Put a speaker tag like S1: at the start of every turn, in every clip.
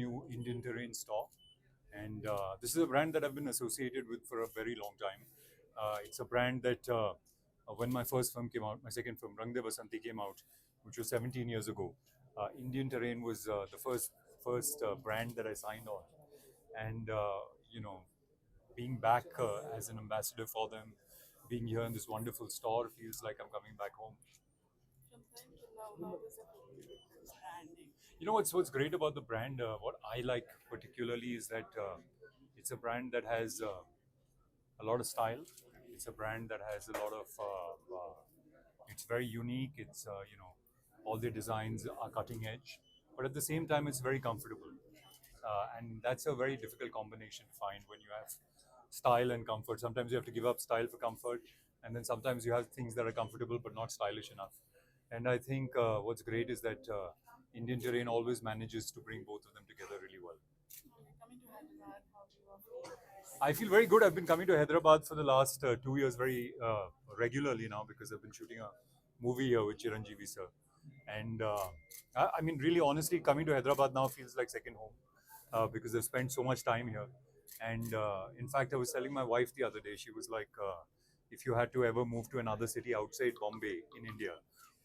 S1: new Indian Terrain store. And this is a brand that I've been associated with for a very long time. It's a brand that when my first film came out, my second film, Rang De Basanti, came out, which was 17 years ago, Indian Terrain was the first brand that I signed on. And, you know, being back as an ambassador for them, being here in this wonderful store feels like I'm coming back home.
S2: From time to now, how is the branding?
S1: You know what's great about the brand? What I like particularly is that it's a brand that has a lot of style. It's a brand that has a lot of. It's very unique. It's all their designs are cutting edge, but at the same time, it's very comfortable. And that's a very difficult combination to find when you have style and comfort. Sometimes you have to give up style for comfort, and then sometimes you have things that are comfortable but not stylish enough. And I think what's great is that Indian Terrain always manages to bring both of them together really well.
S2: Okay, coming to Hyderabad, how do you feel?
S1: I feel very good. I've been coming to Hyderabad for the last 2 years very regularly now because I've been shooting a movie here with Chiranjeevi sir. And I mean, really, honestly, coming to Hyderabad now feels like second home because I've spent so much time here. And in fact, I was telling my wife the other day, she was like, if you had to ever move to another city outside Bombay in India,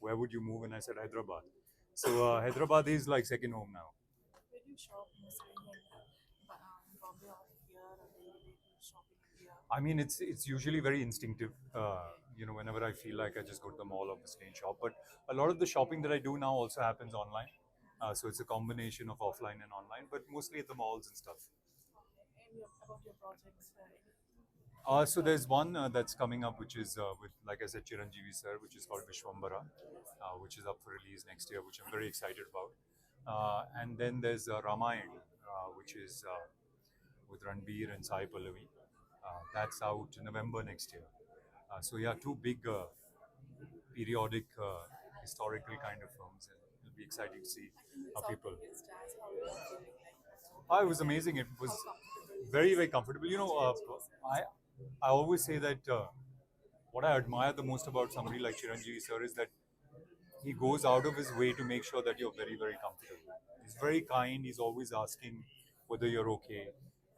S1: where would you move? And I said, Hyderabad. So Hyderabad is like second home now.
S2: Where do you shop mostly in Bombay or here, or do you shop in India?
S1: I mean, it's usually very instinctive. Whenever I feel like I just go to the mall, obviously, and shop. But a lot of the shopping that I do now also happens online. So it's a combination of offline and online, but mostly at the malls and stuff.
S2: Okay, and about your projects,
S1: So there's one that's coming up, which is with, like I said, Chiranjeevi sir, which is called Vishwambara, which is up for release next year, which I'm very excited about. And then there's Ramayan, which is with Ranbir and Sai Pallavi. That's out in November next year. So yeah, two big periodic historical kind of films, and it'll be exciting to see
S2: I think
S1: how
S2: it's
S1: people.
S2: all jazz. How you are feeling like?
S1: Oh, it was amazing. It was
S2: How comfortable?
S1: very, very comfortable. I always say that what I admire the most about somebody like Chiranjeevi sir is that he goes out of his way to make sure that you're very, very comfortable. He's very kind. He's always asking whether you're okay.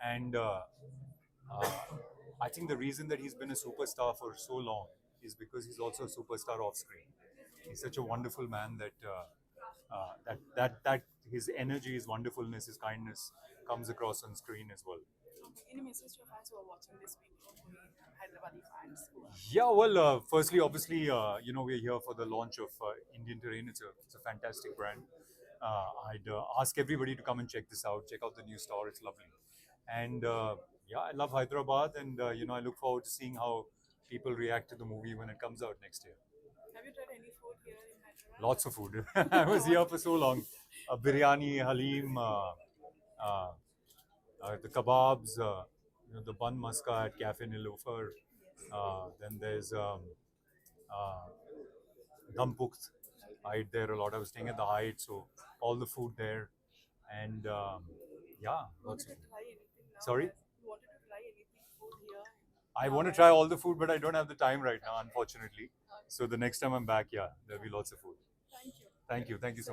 S1: And uh, I think the reason that he's been a superstar for so long is because he's also a superstar off screen. He's such a wonderful man that his energy, his wonderfulness, his kindness comes across on screen as well.
S2: Okay, any message to your fans who are watching this video, who are Hyderabadi fans who are?
S1: Yeah, well, firstly, obviously, we're here for the launch of Indian Terrain. It's a fantastic brand. I'd ask everybody to come and check this out. Check out the new store. It's lovely. And yeah, I love Hyderabad, and I look forward to seeing how people react to the movie when it comes out next year.
S2: Have you tried any food here in Hyderabad?
S1: Lots of food. I was here for so long. Biryani, halim, the kebabs, the bun maska at Cafe Nilofer. Then there's uh, dum pukt. I ate there a lot. I was staying at the Hyatt, so all the food there, and yeah,
S2: You
S1: lots
S2: wanted
S1: of
S2: to
S1: food.
S2: try anything now?
S1: Sorry,
S2: You wanted to try anything food here?
S1: I want to
S2: Now,
S1: try all the food, but I don't have the time right now, unfortunately.
S2: okay.
S1: So the next time I'm back, yeah, there'll be lots of food.
S2: Thank you.
S1: Thank you so